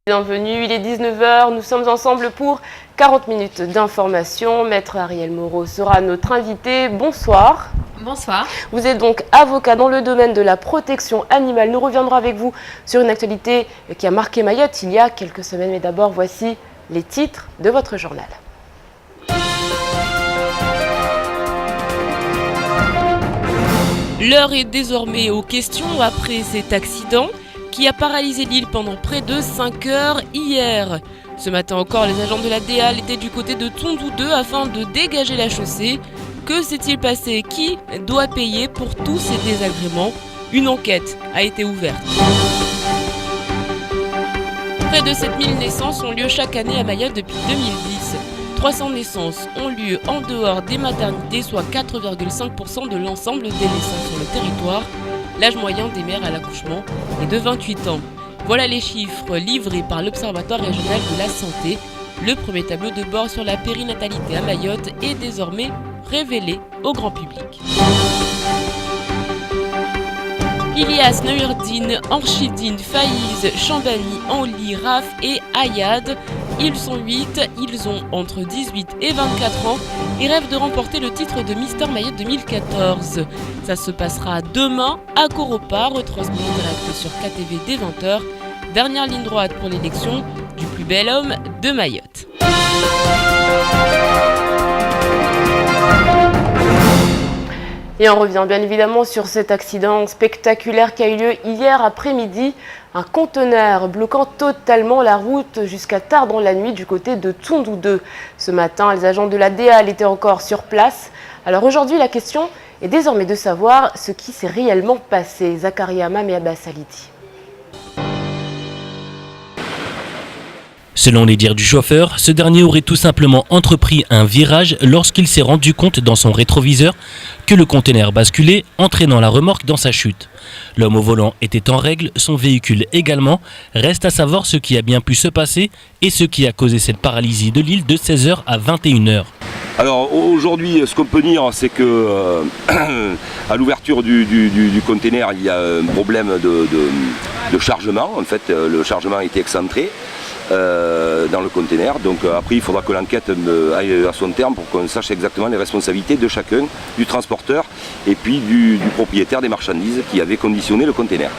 Bienvenue, il est 19 h, nous sommes ensemble pour 40 minutes d'information. Maître Ariel Moreau sera notre invité. Bonsoir. Bonsoir. Vous êtes donc avocat dans le domaine de la protection animale. Nous reviendrons avec vous sur une actualité qui a marqué Mayotte il y a quelques semaines. Mais d'abord, voici les titres de votre journal. L'heure est désormais aux questions après cet accident qui a paralysé l'île pendant près de 5 heures hier. Ce matin encore, les agents de la DEAL étaient du côté de Tondou 2 afin de dégager la chaussée. Que s'est-il passé? Qui doit payer pour tous ces désagréments? Une enquête a été ouverte. Près de 7000 naissances ont lieu chaque année à Mayotte depuis 2010. 300 naissances ont lieu en dehors des maternités, soit 4,5% de l'ensemble des naissances sur le territoire. L'âge moyen des mères à l'accouchement est de 28 ans. Voilà les chiffres livrés par l'Observatoire régional de la santé. Le premier tableau de bord sur la périnatalité à Mayotte est désormais révélé au grand public. Ilias, Neuerdine, Anchidine, Faïz, Chambani, Anly, Raf et Ayad. Ils sont 8, ils ont entre 18 et 24 ans et rêvent de remporter le titre de Mister Mayotte 2014. Ça se passera demain à Coropa, retransmis en direct sur KTV dès 20 h. Dernière ligne droite pour l'élection du plus bel homme de Mayotte. Et on revient bien évidemment sur cet accident spectaculaire qui a eu lieu hier après-midi. Un conteneur bloquant totalement la route jusqu'à tard dans la nuit du côté de Tondou 2. Ce matin, les agents de la DEAL étaient encore sur place. Alors aujourd'hui, la question est désormais de savoir ce qui s'est réellement passé. Zakaria Amam et Abbas Saliti. Selon les dires du chauffeur, ce dernier aurait tout simplement entrepris un virage lorsqu'il s'est rendu compte dans son rétroviseur que le conteneur basculait, entraînant la remorque dans sa chute. L'homme au volant était en règle, son véhicule également. Reste à savoir ce qui a bien pu se passer et ce qui a causé cette paralysie de l'île de 16 h à 21 h. Alors aujourd'hui, ce qu'on peut dire, c'est que à l'ouverture du conteneur, il y a un problème de chargement. En fait, le chargement a été excentré dans le conteneur. Donc après, il faudra que l'enquête aille à son terme pour qu'on sache exactement les responsabilités de chacun, du transporteur et puis du propriétaire des marchandises qui avait conditionné le conteneur.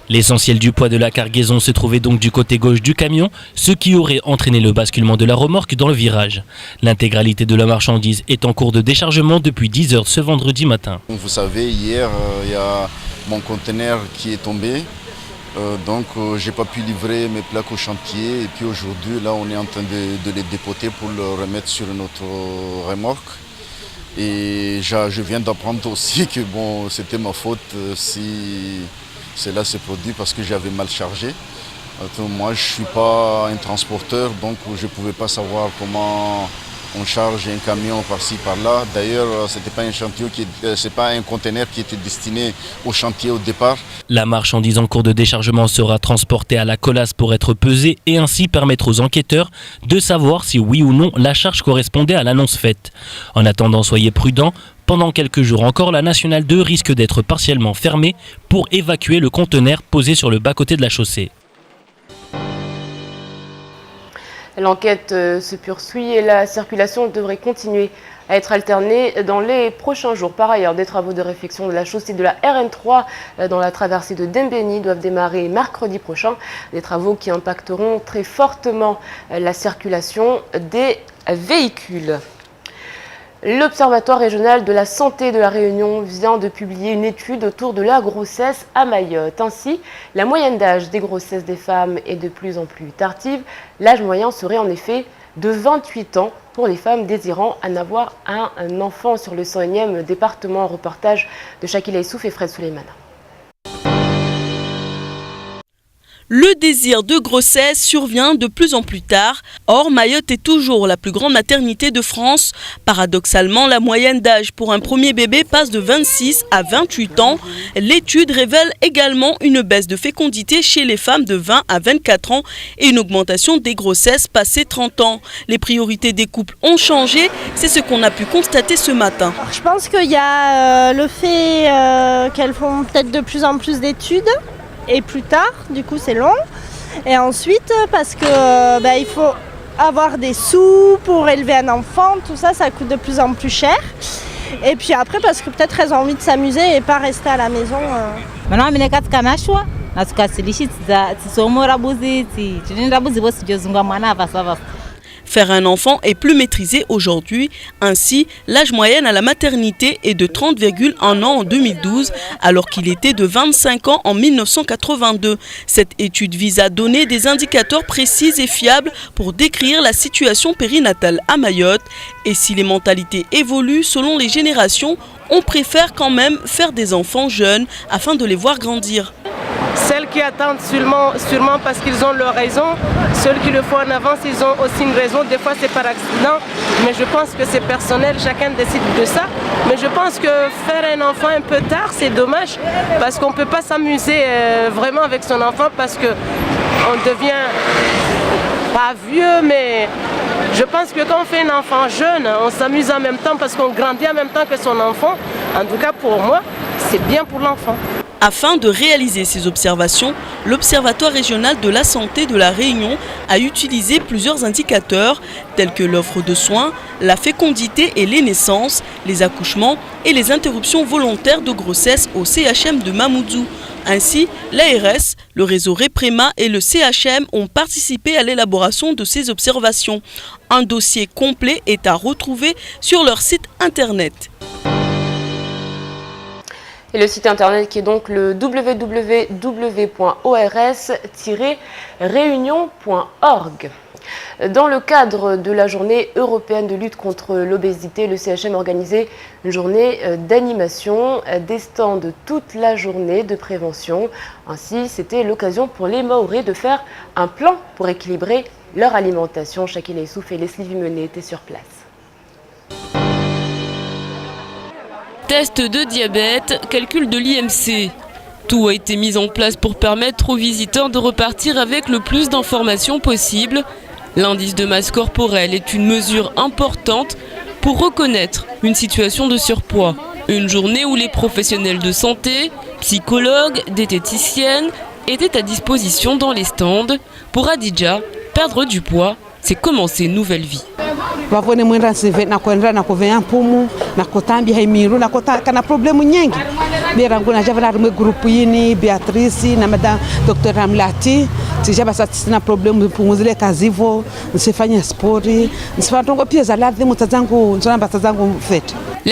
L'essentiel du poids de la cargaison se trouvait donc du côté gauche du camion, ce qui aurait entraîné le basculement de la remorque dans le virage. L'intégralité de la marchandise est en cours de déchargement depuis 10 h ce vendredi matin. Vous savez, hier, il y a mon conteneur qui est tombé. Donc j'ai pas pu livrer mes plaques au chantier et puis aujourd'hui là on est en train de les dépoter pour le remettre sur notre remorque. Et je viens d'apprendre aussi que bon, c'était ma faute si cela s'est produit parce que j'avais mal chargé. Moi je suis pas un transporteur donc je pouvais pas savoir comment on charge un camion par-ci par-là. D'ailleurs, c'est pas un conteneur qui était destiné au chantier au départ. La marchandise en cours de déchargement sera transportée à la colasse pour être pesée et ainsi permettre aux enquêteurs de savoir si oui ou non la charge correspondait à l'annonce faite. En attendant, soyez prudents. Pendant quelques jours encore, la Nationale 2 risque d'être partiellement fermée pour évacuer le conteneur posé sur le bas-côté de la chaussée. L'enquête se poursuit et la circulation devrait continuer à être alternée dans les prochains jours. Par ailleurs, des travaux de réfection de la chaussée de la RN3 dans la traversée de Dembéni doivent démarrer mercredi prochain. Des travaux qui impacteront très fortement la circulation des véhicules. L'Observatoire régional de la santé de la Réunion vient de publier une étude autour de la grossesse à Mayotte. Ainsi, la moyenne d'âge des grossesses des femmes est de plus en plus tardive. L'âge moyen serait en effet de 28 ans pour les femmes désirant en avoir un enfant sur le 101e département. Reportage de Shakila Issouf et Fred Souleymane. Le désir de grossesse survient de plus en plus tard. Or, Mayotte est toujours la plus grande maternité de France. Paradoxalement, la moyenne d'âge pour un premier bébé passe de 26 à 28 ans. L'étude révèle également une baisse de fécondité chez les femmes de 20 à 24 ans et une augmentation des grossesses passées 30 ans. Les priorités des couples ont changé, c'est ce qu'on a pu constater ce matin. Je pense qu'il y a le fait qu'elles font peut-être de plus en plus d'études. Et plus tard, du coup c'est long. Et ensuite, parce que il faut avoir des sous pour élever un enfant, tout ça, ça coûte de plus en plus cher. Et puis après, parce que peut-être elles ont envie de s'amuser et pas rester à la maison. Faire un enfant est plus maîtrisé aujourd'hui. Ainsi, l'âge moyen à la maternité est de 30,1 ans en 2012, alors qu'il était de 25 ans en 1982. Cette étude vise à donner des indicateurs précis et fiables pour décrire la situation périnatale à Mayotte. Et si les mentalités évoluent selon les générations, on préfère quand même faire des enfants jeunes afin de les voir grandir. Celles qui attendent sûrement parce qu'ils ont leur raison, ceux qui le font en avance, ils ont aussi une raison, des fois c'est par accident, mais je pense que c'est personnel, chacun décide de ça. Mais je pense que faire un enfant un peu tard, c'est dommage, parce qu'on ne peut pas s'amuser vraiment avec son enfant, parce qu'on devient pas vieux, mais je pense que quand on fait un enfant jeune, on s'amuse en même temps, parce qu'on grandit en même temps que son enfant. En tout cas pour moi, c'est bien pour l'enfant. Afin de réaliser ces observations, l'Observatoire régional de la santé de la Réunion a utilisé plusieurs indicateurs tels que l'offre de soins, la fécondité et les naissances, les accouchements et les interruptions volontaires de grossesse au CHM de Mamoudzou. Ainsi, l'ARS, le réseau Réprema et le CHM ont participé à l'élaboration de ces observations. Un dossier complet est à retrouver sur leur site internet. Et le site internet qui est donc le www.ors-réunion.org. Dans le cadre de la journée européenne de lutte contre l'obésité, le CHM a organisé une journée d'animation, des stands toute la journée de prévention. Ainsi, c'était l'occasion pour les Mahorais de faire un plan pour équilibrer leur alimentation. Shakila Issouf et Leslie Vimenet étaient sur place. Test de diabète, calcul de l'IMC. Tout a été mis en place pour permettre aux visiteurs de repartir avec le plus d'informations possible. L'indice de masse corporelle est une mesure importante pour reconnaître une situation de surpoids. Une journée où les professionnels de santé, psychologues, diététiciennes étaient à disposition dans les stands. Pour Adidja, perdre du poids, c'est commencer une nouvelle vie. La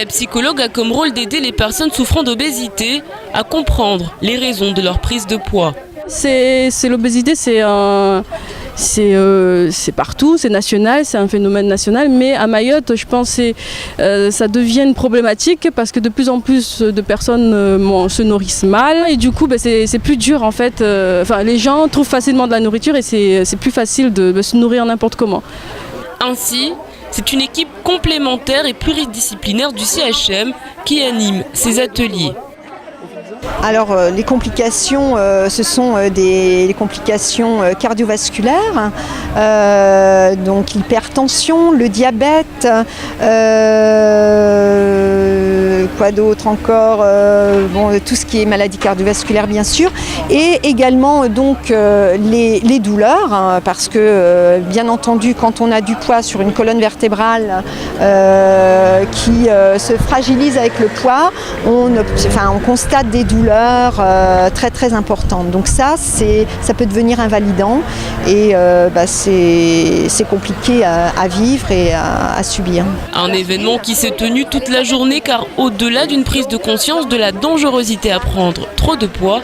psychologue a comme rôle d'aider les personnes souffrant d'obésité à comprendre les raisons de leur prise de poids. C'est l'obésité, c'est partout, c'est national, c'est un phénomène national, mais à Mayotte, je pense que ça devient une problématique parce que de plus en plus de personnes se nourrissent mal et du coup c'est plus dur en fait. Les gens trouvent facilement de la nourriture et c'est plus facile de se nourrir n'importe comment. Ainsi, c'est une équipe complémentaire et pluridisciplinaire du CHM qui anime ces ateliers. Alors les complications, ce sont des complications cardiovasculaires, donc l'hypertension, le diabète, quoi d'autre encore, tout ce qui est maladie cardiovasculaire bien sûr, et également donc les douleurs, hein, parce que bien entendu quand on a du poids sur une colonne vertébrale qui se fragilise avec le poids, on constate des douleurs très très importantes. Donc ça peut devenir invalidant et c'est compliqué à vivre et à subir. Un événement qui s'est tenu toute la journée car au-delà d'une prise de conscience de la dangerosité à prendre trop de poids,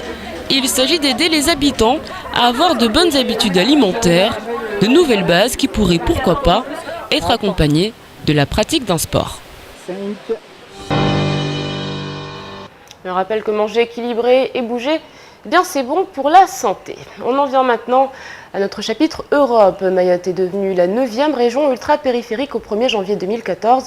il s'agit d'aider les habitants à avoir de bonnes habitudes alimentaires, de nouvelles bases qui pourraient pourquoi pas être accompagnées de la pratique d'un sport. Je rappelle que manger équilibré et bouger, c'est bon pour la santé. On en vient maintenant à notre chapitre Europe. Mayotte est devenue la 9e région ultra-périphérique au 1er janvier 2014.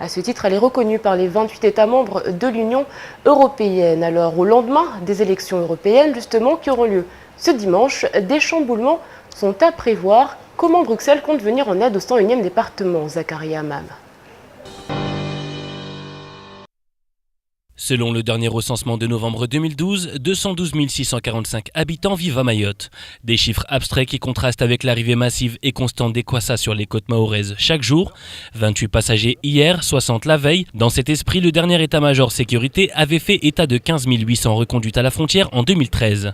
À ce titre, elle est reconnue par les 28 États membres de l'Union européenne. Alors, au lendemain des élections européennes, justement, qui auront lieu ce dimanche, des chamboulements sont à prévoir. Comment Bruxelles compte venir en aide au 101e département, Zakaria Hammam? Selon le dernier recensement de novembre 2012, 212 645 habitants vivent à Mayotte. Des chiffres abstraits qui contrastent avec l'arrivée massive et constante des Kwassa sur les côtes mahoraises chaque jour. 28 passagers hier, 60 la veille. Dans cet esprit, le dernier état-major sécurité avait fait état de 15 800 reconduites à la frontière en 2013.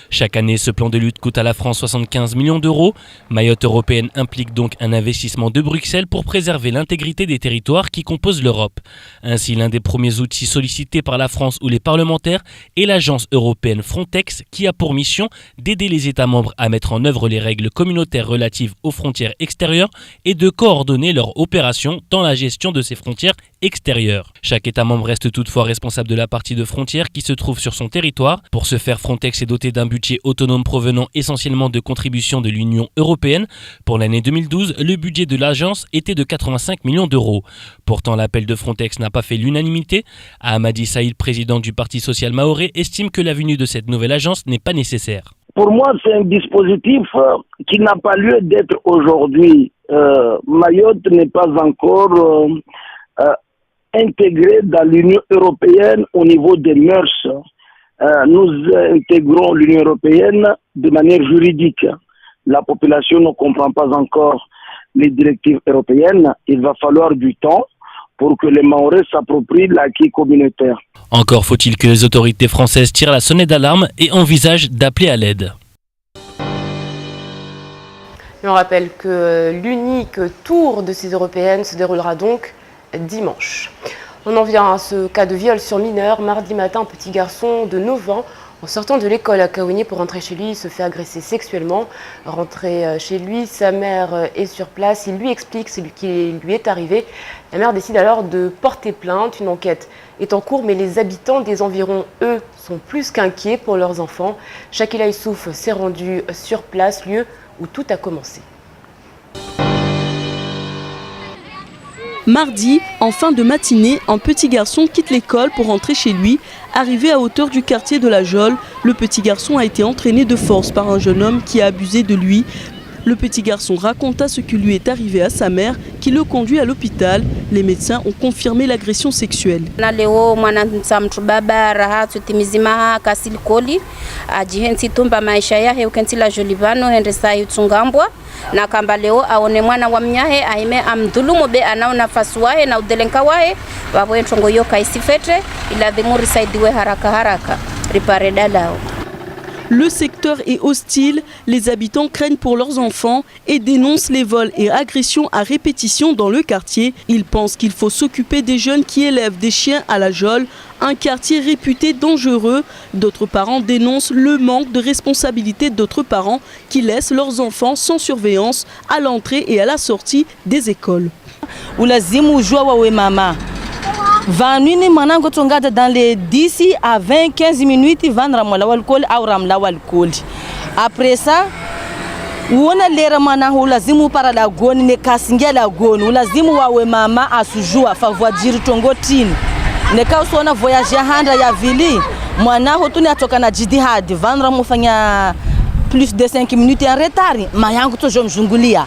Chaque année, ce plan de lutte coûte à la France 75 millions d'euros. Mayotte européenne implique donc un investissement de Bruxelles pour préserver l'intégrité des territoires qui composent l'Europe. Ainsi, l'un des premiers outils sollicités par la France ou les parlementaires est l'agence européenne Frontex qui a pour mission d'aider les États membres à mettre en œuvre les règles communautaires relatives aux frontières extérieures et de coordonner leurs opérations dans la gestion de ces frontières extérieures. Chaque État membre reste toutefois responsable de la partie de frontière qui se trouve sur son territoire. Pour ce faire, Frontex est doté d'un budget autonome provenant essentiellement de contributions de l'Union européenne. Pour l'année 2012, le budget de l'agence était de 85 millions d'euros. Pourtant, l'appel de Frontex n'a pas fait l'unanimité. Hamadi Saïd, président du Parti social mahorais, estime que la venue de cette nouvelle agence n'est pas nécessaire. Pour moi, c'est un dispositif qui n'a pas lieu d'être aujourd'hui. Mayotte n'est pas encore intégrée dans l'Union européenne au niveau des mœurs. Nous intégrons l'Union européenne de manière juridique. La population ne comprend pas encore les directives européennes. Il va falloir du temps pour que les Mahorais s'approprient l'acquis communautaire. Encore faut-il que les autorités françaises tirent la sonnette d'alarme et envisagent d'appeler à l'aide. Et on rappelle que l'unique tour de ces européennes se déroulera donc dimanche. On en vient à ce cas de viol sur mineur. Mardi matin, un petit garçon de 9 ans, en sortant de l'école à Kaouéni pour rentrer chez lui, il se fait agresser sexuellement. Rentré chez lui, sa mère est sur place. Il lui explique ce qui lui est arrivé. La mère décide alors de porter plainte. Une enquête est en cours, mais les habitants des environs, eux, sont plus qu'inquiets pour leurs enfants. Shakila Issouf s'est rendu sur place, lieu où tout a commencé. Mardi, en fin de matinée, un petit garçon quitte l'école pour rentrer chez lui. Arrivé à hauteur du quartier de la Jolle, le petit garçon a été entraîné de force par un jeune homme qui a abusé de lui. Le petit garçon raconta ce qui lui est arrivé à sa mère, qui le conduit à l'hôpital. Les médecins ont confirmé l'agression sexuelle. Le secteur est hostile, les habitants craignent pour leurs enfants et dénoncent les vols et agressions à répétition dans le quartier. Ils pensent qu'il faut s'occuper des jeunes qui élèvent des chiens à la Jolle, un quartier réputé dangereux. D'autres parents dénoncent le manque de responsabilité d'autres parents qui laissent leurs enfants sans surveillance à l'entrée et à la sortie des écoles. Vanuni manango tongata dans les 10 à 20-15 minutes vendre malawal kol au ramlawal kol. Après ça, wona lera manango lazimu para la goni ne kasingia la goni lazimu wawe mama asujua favwajiri tongotini. Ne kausona voyage handa ya vili mwanango tuni atoka na jihad vendre mufanya plus de 5 minutes en retard mayango to jomjungulia.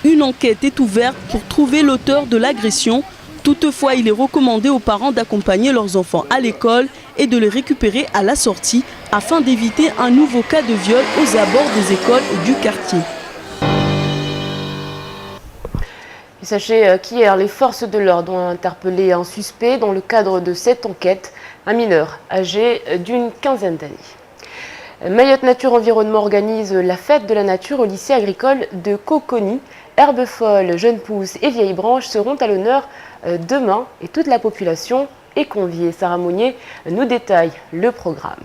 Une enquête est ouverte pour trouver l'auteur de l'agression. Toutefois, il est recommandé aux parents d'accompagner leurs enfants à l'école et de les récupérer à la sortie afin d'éviter un nouveau cas de viol aux abords des écoles et du quartier. Et sachez qu'hier, les forces de l'ordre ont interpellé un suspect dans le cadre de cette enquête, un mineur âgé d'une quinzaine d'années. Mayotte Nature Environnement organise la fête de la nature au lycée agricole de Coconi. Herbes folles, jeunes pousses et vieilles branches seront à l'honneur demain et toute la population est conviée. Sarah Monnier nous détaille le programme.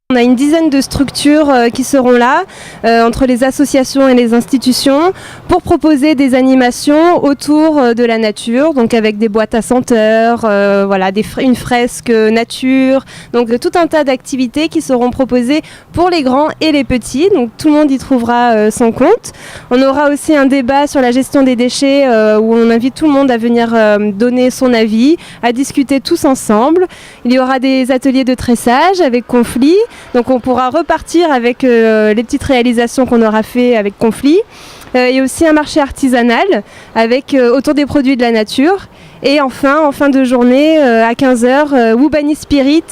On a une dizaine de structures qui seront là, entre les associations et les institutions, pour proposer des animations autour de la nature, donc avec des boîtes à senteurs, voilà, une fresque nature, donc tout un tas d'activités qui seront proposées pour les grands et les petits, donc tout le monde y trouvera son compte. On aura aussi un débat sur la gestion des déchets où on invite tout le monde à venir donner son avis, à discuter tous ensemble. Il y aura des ateliers de tressage avec Conflit. Donc on pourra repartir avec les petites réalisations qu'on aura fait avec Conflit. Il y a aussi un marché artisanal avec autour des produits de la nature. Et enfin, en fin de journée, à 15h, Wubani Spirit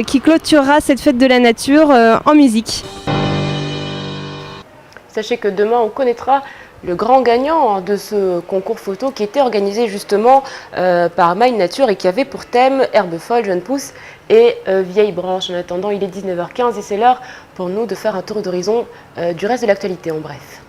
qui clôturera cette fête de la nature en musique. Sachez que demain, on connaîtra le grand gagnant de ce concours photo qui était organisé justement par Mind Nature et qui avait pour thème Herbe folle, jeune pousse et vieille branche. En attendant, il est 19h15 et c'est l'heure pour nous de faire un tour d'horizon du reste de l'actualité en bref.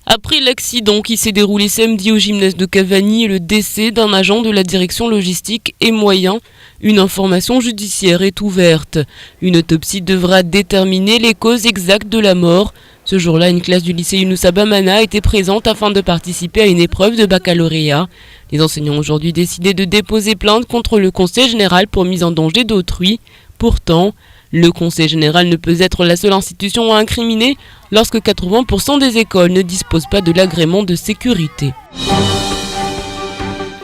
Après l'accident qui s'est déroulé samedi au gymnase de Cavani et le décès d'un agent de la direction logistique et moyens, une information judiciaire est ouverte. Une autopsie devra déterminer les causes exactes de la mort. Ce jour-là, une classe du lycée Younous Abamana était présente afin de participer à une épreuve de baccalauréat. Les enseignants ont aujourd'hui décidé de déposer plainte contre le conseil général pour mise en danger d'autrui. Pourtant, le Conseil général ne peut être la seule institution à incriminer lorsque 80% des écoles ne disposent pas de l'agrément de sécurité.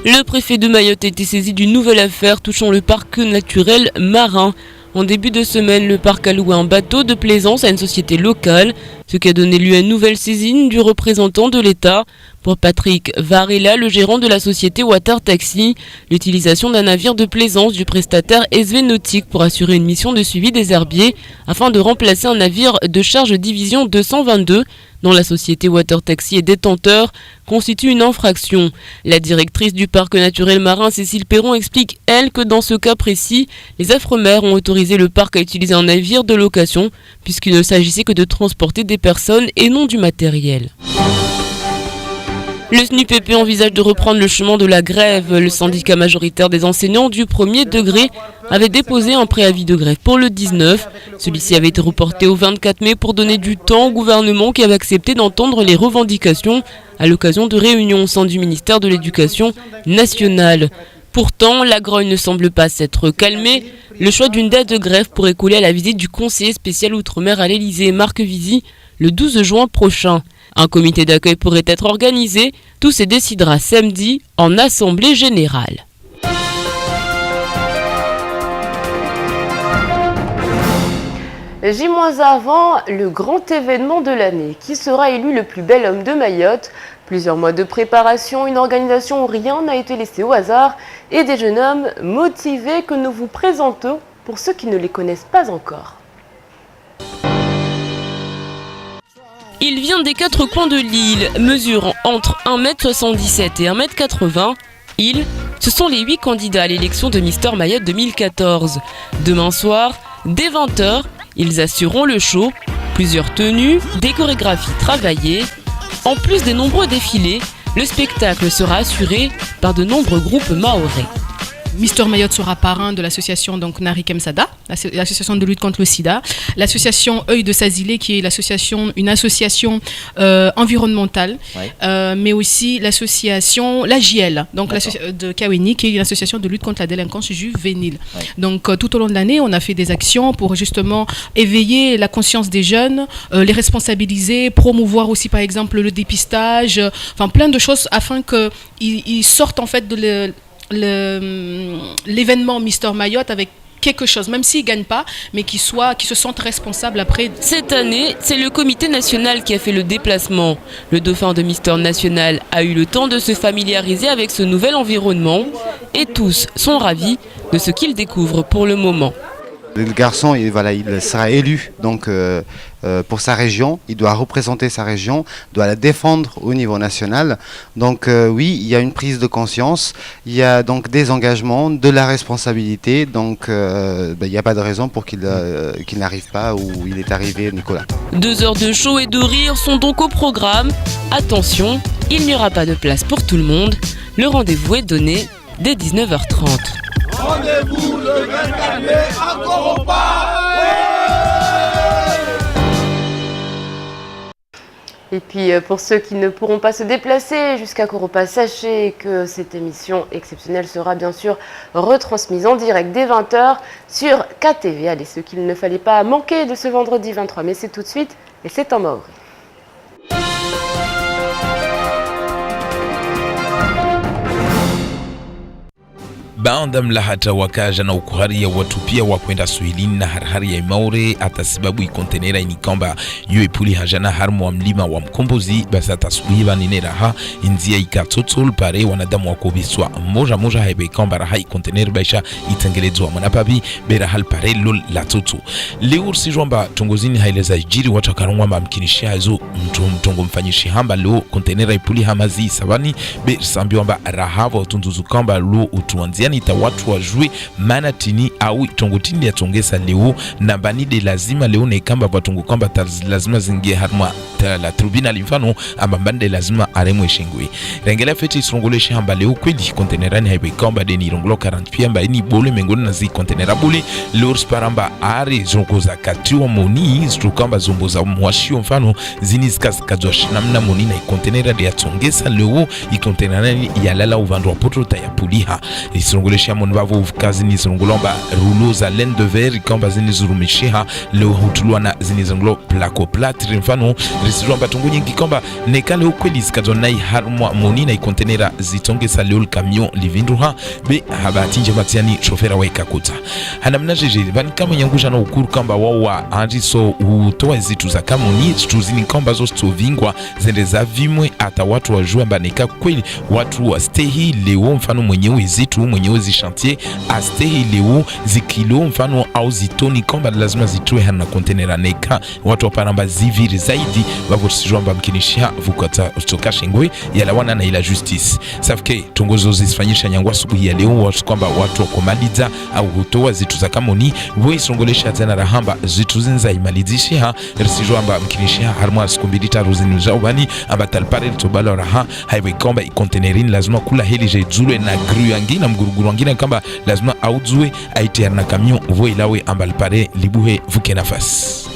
Le préfet de Mayotte a été saisi d'une nouvelle affaire touchant le parc naturel marin. En début de semaine, le parc a loué un bateau de plaisance à une société locale, ce qui a donné lieu à une nouvelle saisine du représentant de l'État. Pour Patrick Varela, le gérant de la société Water Taxi, l'utilisation d'un navire de plaisance du prestataire SV Nautique pour assurer une mission de suivi des herbiers afin de remplacer un navire de charge division 222 dont la société Water Taxi est détenteur, constitue une infraction. La directrice du parc naturel marin, Cécile Perron, explique, elle, que dans ce cas précis, les Afremer ont autorisé le parc à utiliser un navire de location puisqu'il ne s'agissait que de transporter des personnes et non du matériel. Le SNUPP envisage de reprendre le chemin de la grève. Le syndicat majoritaire des enseignants du premier degré avait déposé un préavis de grève pour le 19. Celui-ci avait été reporté au 24 mai pour donner du temps au gouvernement qui avait accepté d'entendre les revendications à l'occasion de réunions au sein du ministère de l'Éducation nationale. Pourtant, la grogne ne semble pas s'être calmée. Le choix d'une date de grève pourrait couler à la visite du conseiller spécial Outre-mer à l'Elysée, Marc Vizy, le 12 juin prochain. Un comité d'accueil pourrait être organisé. Tout se décidera samedi en assemblée générale. J- avant le grand événement de l'année. Qui sera élu le plus bel homme de Mayotte? Plusieurs mois de préparation, une organisation où rien n'a été laissé au hasard et des jeunes hommes motivés que nous vous présentons pour ceux qui ne les connaissent pas encore. Il vient des quatre coins de l'île, mesurant entre 1m77 et 1m80. Ce sont les 8 candidats à l'élection de Mister Mayotte 2014. Demain soir, dès 20h, ils assureront le show, plusieurs tenues, des chorégraphies travaillées. En plus des nombreux défilés, le spectacle sera assuré par de nombreux groupes mahorais. Mister Mayotte sera parrain de l'association donc Nari Kemsada, l'association de lutte contre le sida, l'association Œil de Sazilé qui est une association environnementale, mais aussi l'association l'AJL, donc de Kaweni qui est une association de lutte contre la délinquance juvénile. Donc tout au long de l'année, on a fait des actions pour justement éveiller la conscience des jeunes, les responsabiliser, promouvoir aussi par exemple le dépistage, enfin plein de choses afin qu'ils sortent en fait de l'événement Mister Mayotte avec quelque chose, même s'ils ne gagnent pas, mais qui se sentent responsables après. Cette année, c'est le comité national qui a fait le déplacement. Le dauphin de Mister National a eu le temps de se familiariser avec ce nouvel environnement et tous sont ravis de ce qu'ils découvrent pour le moment. Le garçon, il sera élu donc, pour sa région, il doit représenter sa région, doit la défendre au niveau national. Donc oui, il y a une prise de conscience, il y a donc des engagements, de la responsabilité. Donc il n'y a pas de raison pour qu'il n'arrive pas où il est arrivé, Nicolas. 2 heures de show et de rire sont donc au programme. Attention, il n'y aura pas de place pour tout le monde. Le rendez-vous est donné dès 19h30. Rendez-vous le 24 mai à Koropa. Et puis pour ceux qui ne pourront pas se déplacer jusqu'à Koropa, sachez que cette émission exceptionnelle sera bien sûr retransmise en direct dès 20h sur KTV. Allez, ce qu'il ne fallait pas manquer de ce vendredi 23 mai, c'est tout de suite et c'est en maori. baada mlahata wakaja na ukuhari ya watu pia wakwenda Swahilini na harhari ya Imaure hata sababu ikontenera inikamba yu ipuli hajana harmu wa mlima wa Mkombozi basa tasubuhi banine raha inzia ikatotol pare wanadamu wakobiswa moja haibe kamba raha ikontenera baisha itengelezwa mwanapabi bera hal pare lol la tutu leo sijomba tongozini haileza jiri watu akarungwa mkinishia hizo mtongo mfanyishi hamba leo kontenera ipuli hamazi sabani be sambiwa mba rahava utunduzu kamba leo utuanziani ita watu wajue mana tini au tongotini ya tongesa leo na banide lazima leo na ikamba watungu kamba lazima zingie harma la tribunal mfano amba bande lazima aremwe shingwe rengela feti isongolesha hamba leo kweli kontenerani haibe kamba deni rongolo 40 pia mba ini bole mengoni na zi kontenera bole leo sparamba ari zongoza katiwa moni zukamba zomboza mwashio mfano zinizkas kajosh namna moni na kontenera de atongesa leo ikontenerani ya lala uvandwa poto ta ya puliha isongolesha monbavo ukazi ni zongolomba rouleaux za laine de verre kamba zinizurumishia leo hutulwa na zinizongolo plako platre mfano risijomba tungu nyingi kamba nekale ukweli zikazonai harmwa moni na ikontenera zitongesa leo camion livindruha be habatinje matiani chofera weka kuta hanamna jeje bani kama nyangusha na ukuru kamba wawa anjiso utoa zitu za kamoni tuzini kamba zo stovingwa zende za vimwe ata watu wajua mbaneka kweli watu wa stehi leo mfano mwenyewe zitu mwenyewe zi chantier a stehi leo zikilo mfano au zitoni kamba lazima zitue hana kontenera neka watu waparamba ziviri zaidi wavo sijomba mkinishia vukata utoka shengwe yala wana na ila justice safke tungozo zisifanyisha nyangwa subuhi ya leo watu kwamba watu wakomaliza au hutoa zitu za kamoni voi songolesha tena rahamba zitu zinza imalizishia risijomba mkinishia harmwa sikumbidita ruzini zaubani amba talpare litobala raha haiwe kamba ikontenerini lazima kula heli jezule na gru yangi na mguruguru wangine kamba lazima auzue aite na kamion voi lawe amba alpare libuhe vuke nafasi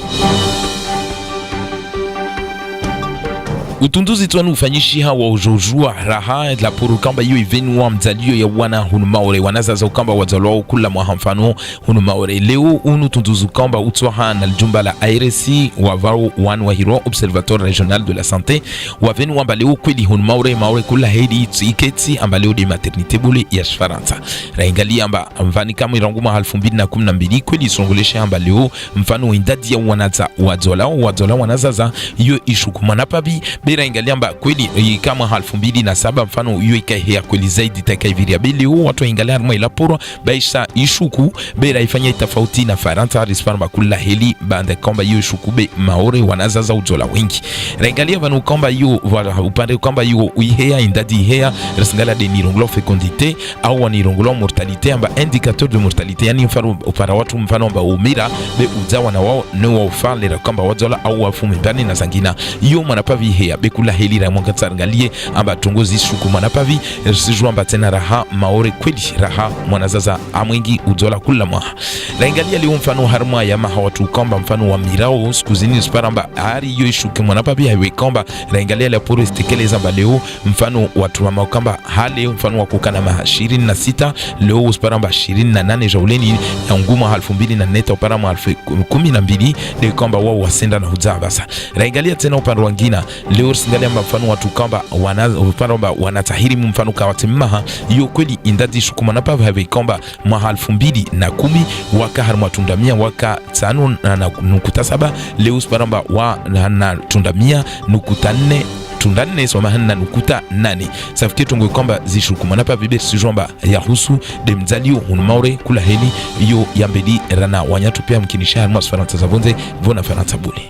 utunduzi tuanu ufanyishi hawa ujojua raha la puru kamba yu ivenu wa mzalio ya wana hunu maore wanazaza ukamba wazalwao kula mwahamfano hunu maore leo unu tunduzu kamba utwaha na ljumba la ARC wavaro wanu wa hiro Observatoire Regional de la Santé wavenu wamba leo kweli hunu maore kula hedi iketi amba leo de maternité bule ya Faransa raingali amba mfani kama iranguma 2012 kweli songolesha amba leo mfano indadi ya wanaza wadzolao wanazaza yu ishukumana pabi bera ingaliamba kweli kama 2007 mfano hiyo ikahea kweli zaidi takaiviria bili watu ingalia mwa ila poro baisha ishuku bera ifanya tofauti na Faransa risparma kula heli bande kwamba hiyo ishuku be maore wanazaza ujola wengi rengalia vanu kwamba hiyo upande kwamba hiyo ihea indadi ihea resingala de nirongolo fecondité au wanirongolo mortalité amba indicateur de mortalité yani mfano para watu mfano amba umira be uzawa na wao no ufale kwamba wajola au wafume ndani na zangina hiyo manapavi hea bekula heli ra mwanga tsarangalie amba tongozi shuku manapavi sijua amba tena raha maore kweli raha mwanazaza amwengi ujola kula mwa raingalia leo mfano harma ya maha watu kwamba mfano wa mirao skuzini sparamba ari hiyo ishuke manapavi haiwe kwamba raingalia la poro stekeleza amba leo mfano watu wa makamba hale mfano wa kukana maha 26 leo usparamba 28 jauleni na nguma 2004 uparama 2012 de kwamba wao wasenda na huzabasa raingalia tena upande wangina leo singalia mfano watu kwamba wanatahiri mfano kawatemaha hiyo kweli indadi shukuma na pava hivi kwamba mwa 2010 waka harma tundamia waka 5.7 leo sparamba wa na tundamia 4 tundane soma hanna nukuta 8 safike tungo kwamba zishukuma na pa bibe sijomba ya husu de mzalio unmaure kula heli hiyo yambedi rana wanyatu pia mkinisha harma Faransa zavonze vona Faransa bule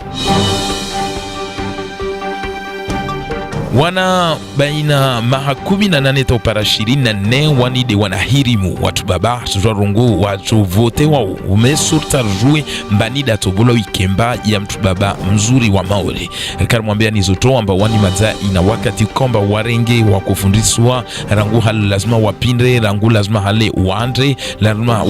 wana baina maha 18 ta upara 24 wanide wanahirimu watu baba suzwarungu watu vote wao umesurta rujue mbanida tobola wikemba ya mtu baba mzuri wa maore karimwambia nizoto amba wani maza ina wakati komba warenge wakufundiswa rangu hali lazima wapindre rangu lazima hale waandre lazima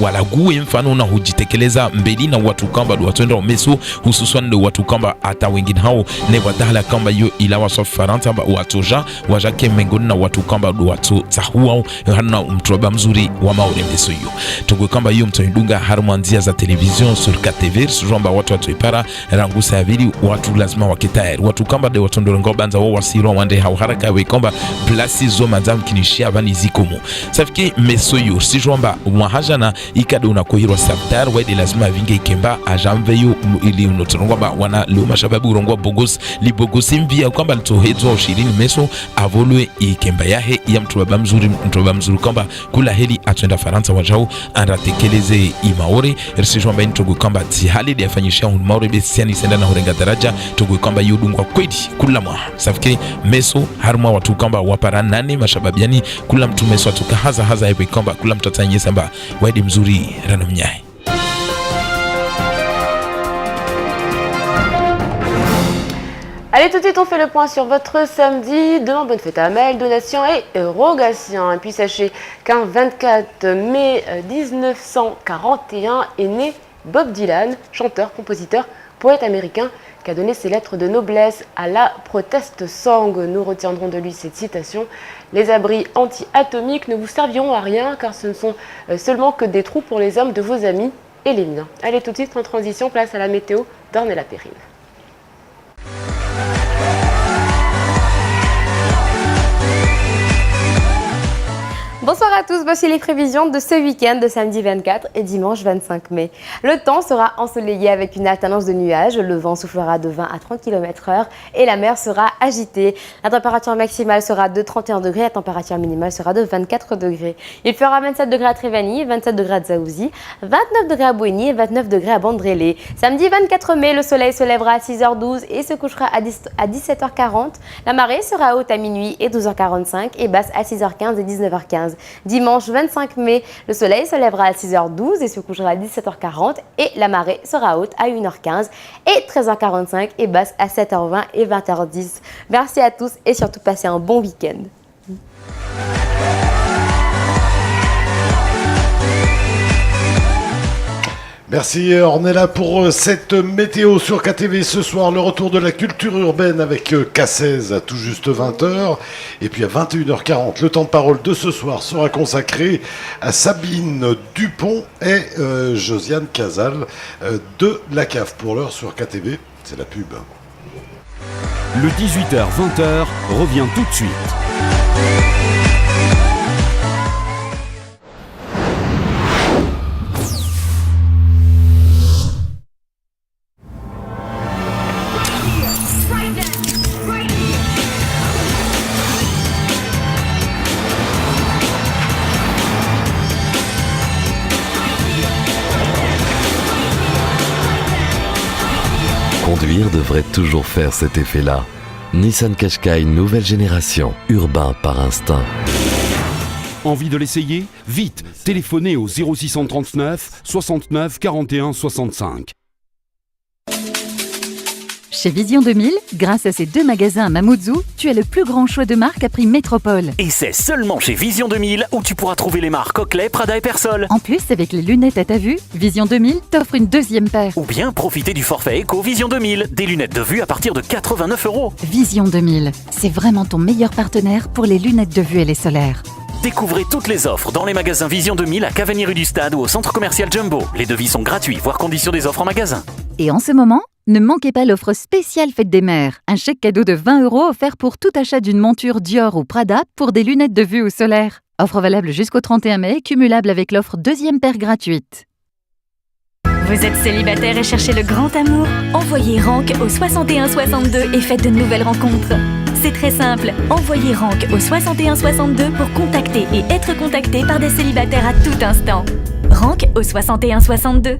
walague mfano na hujitekeleza mbeli na watu kamba watuenda umeso hususan watu kamba hata wengine hao ne wadahala kamba yo ila wasof Faransa watoja wajake mengoni na watu kwamba watu zahuao hana mtroba mzuri wa maure mdeso hiyo tugwe kwamba hiyo mtoindunga harumwanzia za television sur KTV sujomba watu ipara rangusa yavili watu lazima wakitayari watu kwamba de watu ndorongo banza wao wasiro wande hauharaka we kwamba plasi zo manzamu kinishia bani zikomo safiki meso hiyo sujomba mwahajana ikade unakohirwa sabtar wede lazima vinge ikemba ajamveyo ili unotorongo ba wana luma shababu urongo bogos li bogosi mvia kwamba litohezwa ushirini meso avolwe ikemba yahe ya mtroba mzuri kwamba kula heli atwenda Faransa wajao anratekeleze imaore risijomba intogo kwamba tihali de afanyisha maore besiani senda na hurenga daraja togo kwamba yudungwa kwedi kula mwa safike meso harma watu kwamba wapara nane mashababiani kula mtu meso atuka haza ewe kwamba kula mtatanye samba waidi mzuri rana mnyahe. Allez, tout de suite, on fait le point sur votre samedi. Demain, bonne fête à Amel, donation et Rogatien. Et puis, sachez qu'un 24 mai 1941 est né Bob Dylan, chanteur, compositeur, poète américain, qui a donné ses lettres de noblesse à la protest song. Nous retiendrons de lui cette citation: « Les abris anti-atomiques ne vous serviront à rien, car ce ne sont seulement que des trous pour les hommes de vos amis et les miens. » Allez, tout de suite, en transition, place à la météo d'Ornella Périne. Bonsoir à tous, voici les prévisions de ce week-end de samedi 24 et dimanche 25 mai. Le temps sera ensoleillé avec une alternance de nuages, le vent soufflera de 20 à 30 km/h et la mer sera agitée. La température maximale sera de 31 degrés, la température minimale sera de 24 degrés. Il fera 27 degrés à Trévani, 27 degrés à Dzaouzi, 29 degrés à Bouéni et 29 degrés à Bandrélé. Samedi 24 mai, le soleil se lèvera à 6h12 et se couchera à 17h40. La marée sera haute à minuit et 12h45 et basse à 6h15 et 19h15. Dimanche 25 mai, le soleil se lèvera à 6h12 et se couchera à 17h40 et la marée sera haute à 1h15 et 13h45 et basse à 7h20 et 20h10. Merci à tous et surtout passez un bon week-end. Merci Ornella pour cette météo sur KTV ce soir. Le retour de la culture urbaine avec K16 à tout juste 20h. Et puis à 21h40, le temps de parole de ce soir sera consacré à Sabine Dupont et Josiane Casal de La Cave. Pour l'heure sur KTV, c'est la pub. Le 18h-20h revient tout de suite. Conduire devrait toujours faire cet effet-là. Nissan Qashqai nouvelle génération, urbain par instinct. Envie de l'essayer? Vite, téléphonez au 0639 69 41 65. Chez Vision 2000, grâce à ces deux magasins à Mamoudzou, tu as le plus grand choix de marques à prix métropole. Et c'est seulement chez Vision 2000 où tu pourras trouver les marques Oakley, Prada et Persol. En plus, avec les lunettes à ta vue, Vision 2000 t'offre une deuxième paire. Ou bien profiter du forfait Eco Vision 2000, des lunettes de vue à partir de 89 €. Vision 2000, c'est vraiment ton meilleur partenaire pour les lunettes de vue et les solaires. Découvrez toutes les offres dans les magasins Vision 2000 à Cavani rue du Stade ou au centre commercial Jumbo. Les devis sont gratuits, voire conditions des offres en magasin. Et en ce moment, ne manquez pas l'offre spéciale Fête des Mères. Un chèque cadeau de 20 € offert pour tout achat d'une monture Dior ou Prada pour des lunettes de vue ou solaire. Offre valable jusqu'au 31 mai, cumulable avec l'offre deuxième paire gratuite. Vous êtes célibataire et cherchez le grand amour? Envoyez RANK au 61 62 et faites de nouvelles rencontres. C'est très simple, envoyez RANK au 61 62 pour contacter et être contacté par des célibataires à tout instant. RANK au 61 62.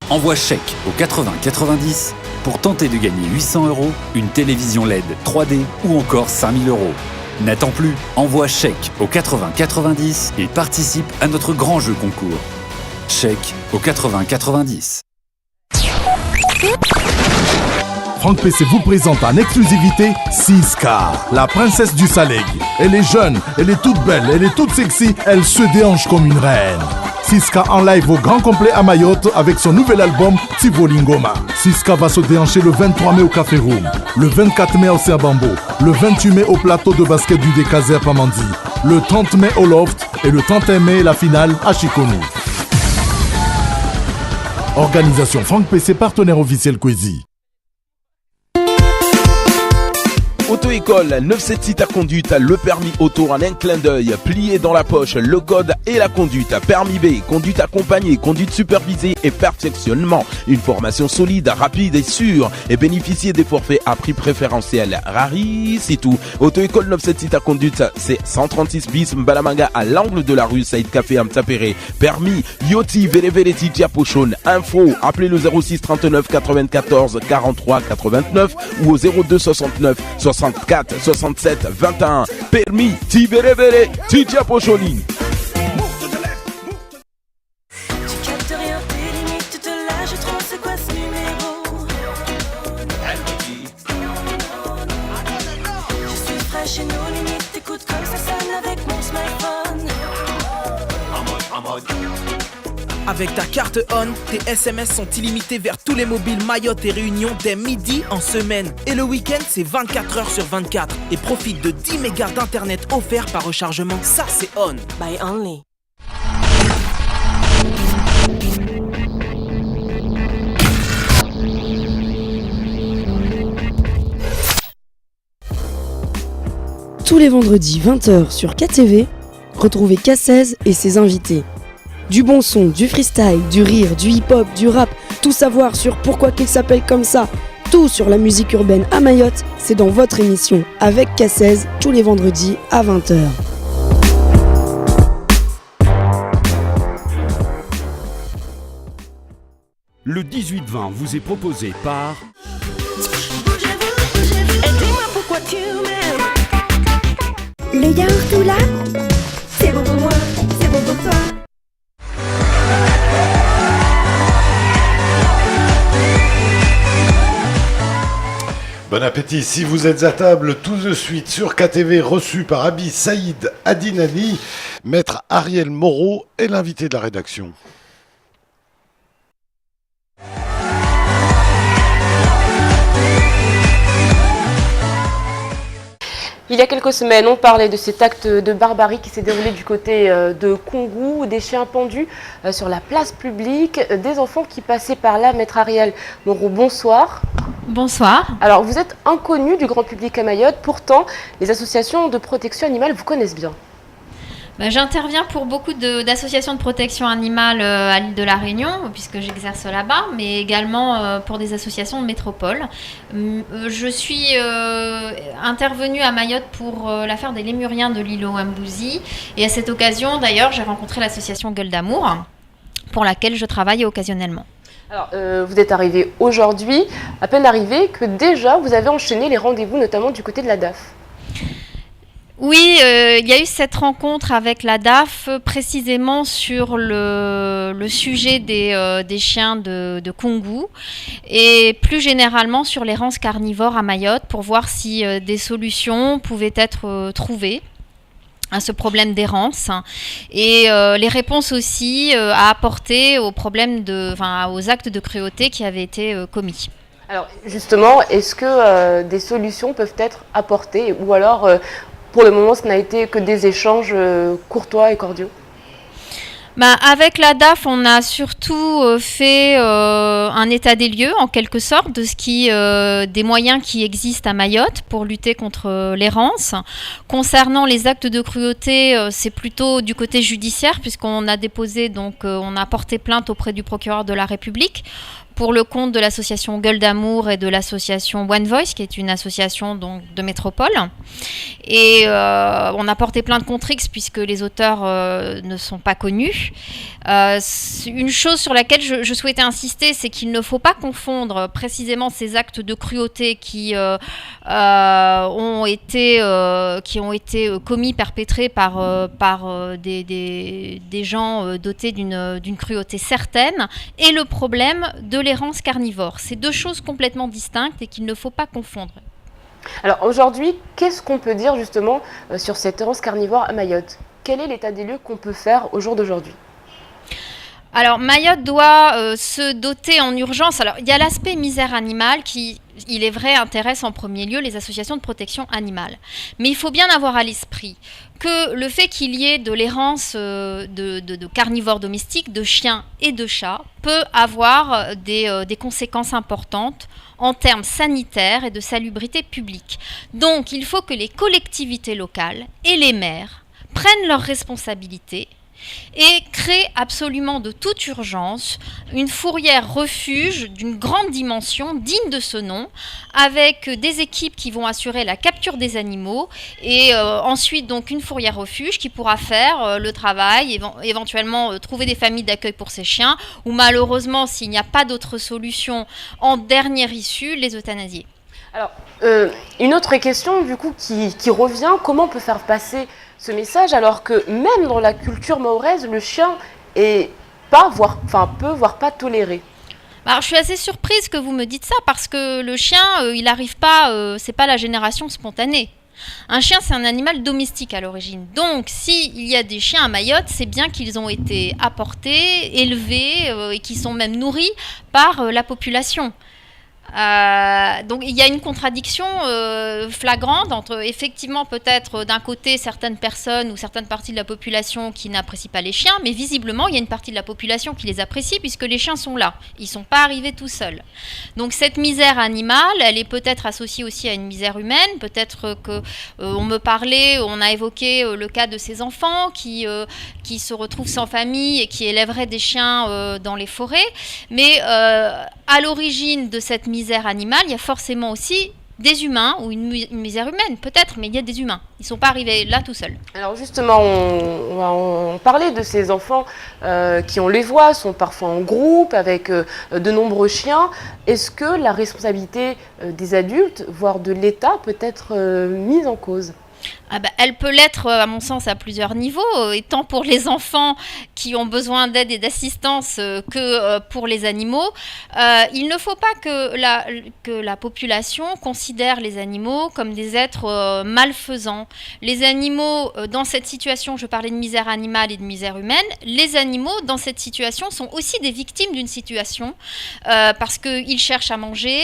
Envoie chèque au 80 90 pour tenter de gagner 800 €, une télévision LED 3D ou encore 5000 €. N'attends plus, envoie chèque au 80 90 et participe à notre grand jeu concours. Chèque au 80 90. Franck PC vous présente en exclusivité Siska, la princesse du Saleg. Elle est jeune, elle est toute belle, elle est toute sexy, elle se déhanche comme une reine. Siska en live au grand complet à Mayotte avec son nouvel album Tivolingoma. Siska va se déhancher le 23 mai au Café Room, le 24 mai au Serbambo, le 28 mai au plateau de basket du Décaser Pamandi, le 30 mai au Loft et le 31 mai la finale à Chikonou. Organisation Franck PC, partenaire officiel Kwezi. Auto-école 976 à conduite, le permis auto en un clin d'œil, plié dans la poche, le code et la conduite, permis B, conduite accompagnée, conduite supervisée et perfectionnement. Une formation solide, rapide et sûre et bénéficier des forfaits à prix préférentiel. Rari, c'est tout. Auto-école 976 à conduite, c'est 136 bis Mbalamanga à l'angle de la rue Saïd Café Amtsapéré. Permis Yoti Vélévéléti Diapochon. Info, appelez le 06 39 94 43 89 ou au 02 69 64 67 21. Permis Tiberevere Titia Pocholine. Tu captes rien, tes limites, tu te lâches trop, c'est quoi ce numéro? Je suis fraîche et nos limites, t'écoutes comme ça sonne avec mon smartphone. En mode. Avec ta carte ON, tes SMS sont illimités vers tous les mobiles Mayotte et Réunion dès midi en semaine. Et le week-end, c'est 24 heures sur 24. Et profite de 10 mégas d'internet offerts par rechargement. Ça, c'est ON. By Only. Tous les vendredis 20h sur KTV, retrouvez K16 et ses invités. Du bon son, du freestyle, du rire, du hip-hop, du rap, tout savoir sur pourquoi qu'il s'appelle comme ça, tout sur la musique urbaine à Mayotte, c'est dans votre émission avec K16 tous les vendredis à 20h. Le 18-20 vous est proposé par... Et dis-moi pourquoi tu m'aimes. Le yaourt tout là, C'est bon pour moi, c'est bon pour toi. Bon appétit, si vous êtes à table tout de suite sur KTV, reçu par Abi Saïd Adinani, maître Ariel Moreau est l'invité de la rédaction. Il y a quelques semaines, on parlait de cet acte de barbarie qui s'est déroulé du côté de Kongou, où des chiens pendus sur la place publique, des enfants qui passaient par là. Maître Ariel Moreau, bonsoir. Bonsoir. Alors, vous êtes inconnu du grand public à Mayotte, pourtant, les associations de protection animale vous connaissent bien. J'interviens pour beaucoup d'associations de protection animale à l'île de la Réunion, puisque j'exerce là-bas, mais également pour des associations de métropole. Je suis intervenue à Mayotte pour l'affaire des lémuriens de l'îlot Mbouzi, et à cette occasion, d'ailleurs, j'ai rencontré l'association Gueule d'Amour, pour laquelle je travaille occasionnellement. Alors, vous êtes arrivé aujourd'hui, à peine arrivé, que déjà vous avez enchaîné les rendez-vous, notamment du côté de la DAF. Oui, il y a eu cette rencontre avec la DAF précisément sur le sujet des chiens de Kongou et plus généralement sur l'errance carnivore à Mayotte pour voir si des solutions pouvaient être trouvées à ce problème d'errance et les réponses aussi à apporter aux problèmes aux actes de cruauté qui avaient été commis. Alors justement, est-ce que des solutions peuvent être apportées ou alors pour le moment, ce n'a été que des échanges courtois et cordiaux? Avec la DAF, on a surtout fait un état des lieux, en quelque sorte, de des moyens qui existent à Mayotte pour lutter contre l'errance. Concernant les actes de cruauté, c'est plutôt du côté judiciaire, puisqu'on a déposé, on a porté plainte auprès du procureur de la République pour le compte de l'association Gueule d'Amour et de l'association One Voice, qui est une association donc, de métropole. Et on a porté plainte contre X puisque les auteurs ne sont pas connus. Une chose sur laquelle je souhaitais insister, c'est qu'il ne faut pas confondre précisément ces actes de cruauté qui ont été commis, perpétrés par des gens dotés d'une cruauté certaine, et le problème de l'errance carnivore. C'est deux choses complètement distinctes et qu'il ne faut pas confondre. Alors aujourd'hui, qu'est-ce qu'on peut dire justement sur cette errance carnivore à Mayotte? Quel est l'état des lieux qu'on peut faire au jour d'aujourd'hui? Alors Mayotte doit se doter en urgence. Alors il y a l'aspect misère animale qui, il est vrai, intéresse en premier lieu les associations de protection animale. Mais il faut bien avoir à l'esprit que le fait qu'il y ait de l'errance de carnivores domestiques, de chiens et de chats, peut avoir des conséquences importantes en termes sanitaires et de salubrité publique. Donc il faut que les collectivités locales et les maires prennent leurs responsabilités et créent absolument de toute urgence une fourrière refuge d'une grande dimension, digne de ce nom, avec des équipes qui vont assurer la capture des animaux et ensuite donc une fourrière refuge qui pourra faire le travail, éventuellement trouver des familles d'accueil pour ces chiens, ou malheureusement, s'il n'y a pas d'autre solution, en dernière issue, les euthanasier. Alors, une autre question du coup qui revient, comment on peut faire passer ce message alors que même dans la culture mahoraise, le chien est peut, voire pas toléré? Alors, je suis assez surprise que vous me dites ça parce que le chien, il n'arrive pas, c'est pas la génération spontanée. Un chien, c'est un animal domestique à l'origine. Donc, s'il y a des chiens à Mayotte, c'est bien qu'ils ont été apportés, élevés et qu'ils sont même nourris par la population. Donc il y a une contradiction flagrante entre effectivement peut-être d'un côté certaines personnes ou certaines parties de la population qui n'apprécient pas les chiens, mais visiblement il y a une partie de la population qui les apprécie puisque les chiens sont là, ils ne sont pas arrivés tout seuls. Donc cette misère animale, elle est peut-être associée aussi à une misère humaine, peut-être que on a évoqué le cas de ces enfants qui se retrouvent sans famille et qui élèveraient des chiens dans les forêts, mais à l'origine de cette misère animale, il y a forcément aussi des humains ou une misère humaine, peut-être, mais il y a des humains. Ils ne sont pas arrivés là tout seuls. Alors justement, on va parler de ces enfants qui, on les voit, sont parfois en groupe avec de nombreux chiens. Est-ce que la responsabilité des adultes, voire de l'État, peut être mise en cause ? Elle peut l'être, à mon sens, à plusieurs niveaux, et tant pour les enfants qui ont besoin d'aide et d'assistance que pour les animaux. Il ne faut pas que la population considère les animaux comme des êtres malfaisants. Les animaux, dans cette situation, je parlais de misère animale et de misère humaine, les animaux, dans cette situation, sont aussi des victimes d'une situation, parce qu'ils cherchent à manger,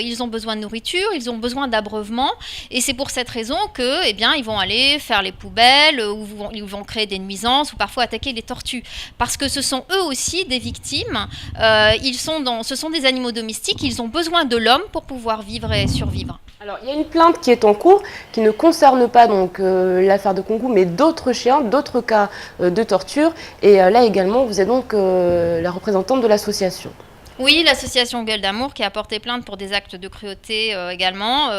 ils ont besoin de nourriture, ils ont besoin d'abreuvement, et c'est pour cette raison que, ils vont aller faire les poubelles, ou ils vont créer des nuisances, ou parfois attaquer les tortues. Parce que ce sont eux aussi des victimes. Ce sont des animaux domestiques, ils ont besoin de l'homme pour pouvoir vivre et survivre. Alors, il y a une plainte qui est en cours, qui ne concerne pas donc l'affaire de Kongou, mais d'autres chiens, d'autres cas de torture. Et là également, vous êtes donc la représentante de l'association. Oui, l'association Gueule d'Amour qui a porté plainte pour des actes de cruauté également,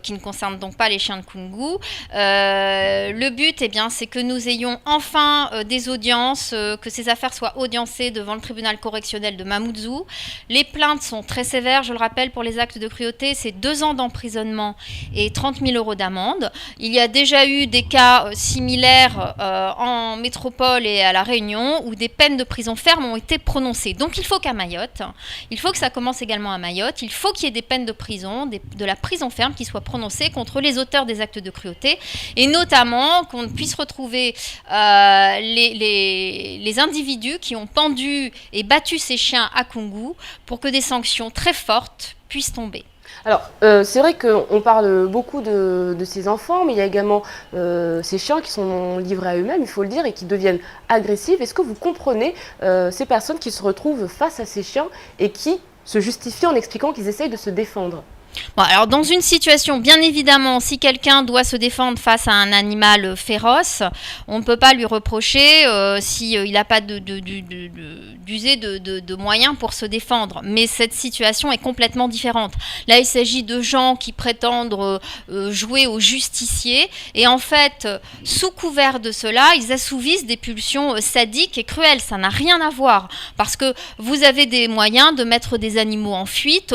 qui ne concernent donc pas les chiens de Kongou. Le but, c'est que nous ayons enfin des audiences, que ces affaires soient audiencées devant le tribunal correctionnel de Mamoudzou. Les plaintes sont très sévères, je le rappelle, pour les actes de cruauté, c'est 2 ans d'emprisonnement et 30 000 € d'amende. Il y a déjà eu des cas similaires en métropole et à La Réunion où des peines de prison ferme ont été prononcées. Donc il faut qu'à Mayotte, il faut que ça commence également à Mayotte. Il faut qu'il y ait des peines de prison, de la prison ferme qui soient prononcées contre les auteurs des actes de cruauté, et notamment qu'on puisse retrouver les individus qui ont pendu et battu ces chiens à Kongou pour que des sanctions très fortes puissent tomber. Alors, c'est vrai qu'on parle beaucoup de ces enfants, mais il y a également ces chiens qui sont livrés à eux-mêmes, il faut le dire, et qui deviennent agressifs. Est-ce que vous comprenez ces personnes qui se retrouvent face à ces chiens et qui se justifient en expliquant qu'ils essayent de se défendre ? Bon, alors dans une situation, bien évidemment, si quelqu'un doit se défendre face à un animal féroce, on ne peut pas lui reprocher s'il n'a pas d'user de moyens pour se défendre. Mais cette situation est complètement différente. Là, il s'agit de gens qui prétendent jouer aux justiciers et en fait, sous couvert de cela, ils assouvissent des pulsions sadiques et cruelles. Ça n'a rien à voir parce que vous avez des moyens de mettre des animaux en fuite,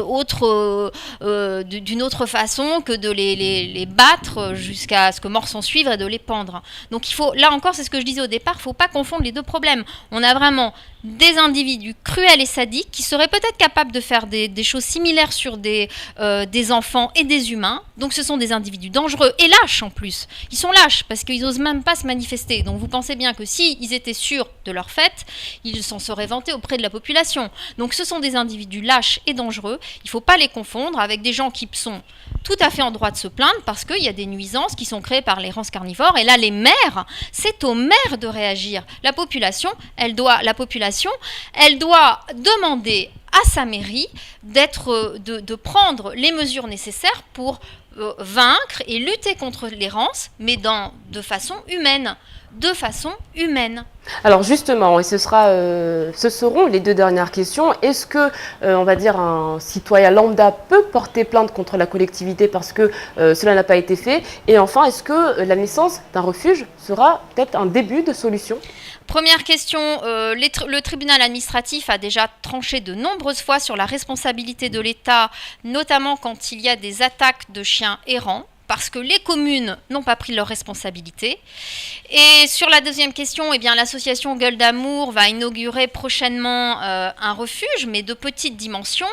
d'une autre façon que de les battre jusqu'à ce que mort s'en suive et de les pendre. Donc il faut, là encore, c'est ce que je disais au départ, il ne faut pas confondre les deux problèmes. On a vraiment des individus cruels et sadiques qui seraient peut-être capables de faire des choses similaires sur des enfants et des humains. Donc ce sont des individus dangereux et lâches en plus. Ils sont lâches parce qu'ils n'osent même pas se manifester. Donc vous pensez bien que s'ils étaient sûrs de leur fait, ils s'en seraient vantés auprès de la population. Donc ce sont des individus lâches et dangereux. Il ne faut pas les confondre avec des gens qui sont tout à fait en droit de se plaindre parce qu'il y a des nuisances qui sont créées par les rances carnivores. Et là, les maires, c'est aux maires de réagir. La population, elle doit demander à sa mairie de prendre les mesures nécessaires pour vaincre et lutter contre l'errance, mais de façon humaine. Alors justement, et ce seront les deux dernières questions. Est-ce que, on va dire, un citoyen lambda peut porter plainte contre la collectivité parce que cela n'a pas été fait? Et enfin, est-ce que la naissance d'un refuge sera peut-être un début de solution? Première question, le tribunal administratif a déjà tranché de nombreuses fois sur la responsabilité de l'État, notamment quand il y a des attaques de chiens errants, parce que les communes n'ont pas pris leurs responsabilités. Et sur la deuxième question, eh bien, l'association Gueule d'Amour va inaugurer prochainement un refuge, mais de petite dimension.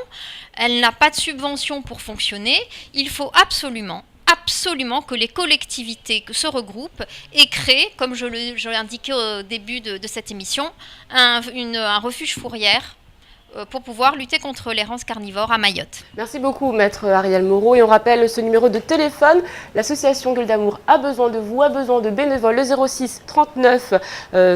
Elle n'a pas de subvention pour fonctionner. Il faut absolument que les collectivités se regroupent et créent, comme je l'ai indiqué au début de cette émission, un refuge fourrière pour pouvoir lutter contre l'errance carnivore à Mayotte. Merci beaucoup, maître Ariel Moreau. Et on rappelle ce numéro de téléphone. L'association Gueule d'Amour a besoin de vous, a besoin de bénévoles. Le 06 39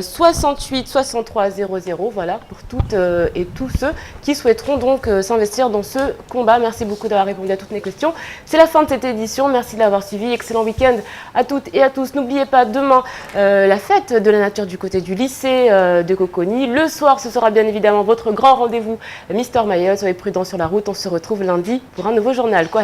68 63 00. Voilà, pour toutes et tous ceux qui souhaiteront donc s'investir dans ce combat. Merci beaucoup d'avoir répondu à toutes mes questions. C'est la fin de cette édition. Merci de l'avoir suivi. Excellent week-end à toutes et à tous. N'oubliez pas, demain, la fête de la nature du côté du lycée de Coconi. Le soir, ce sera bien évidemment votre grand rendez-vous Mister Mayotte. Soyez prudents sur la route. On se retrouve lundi pour un nouveau journal. Quoi.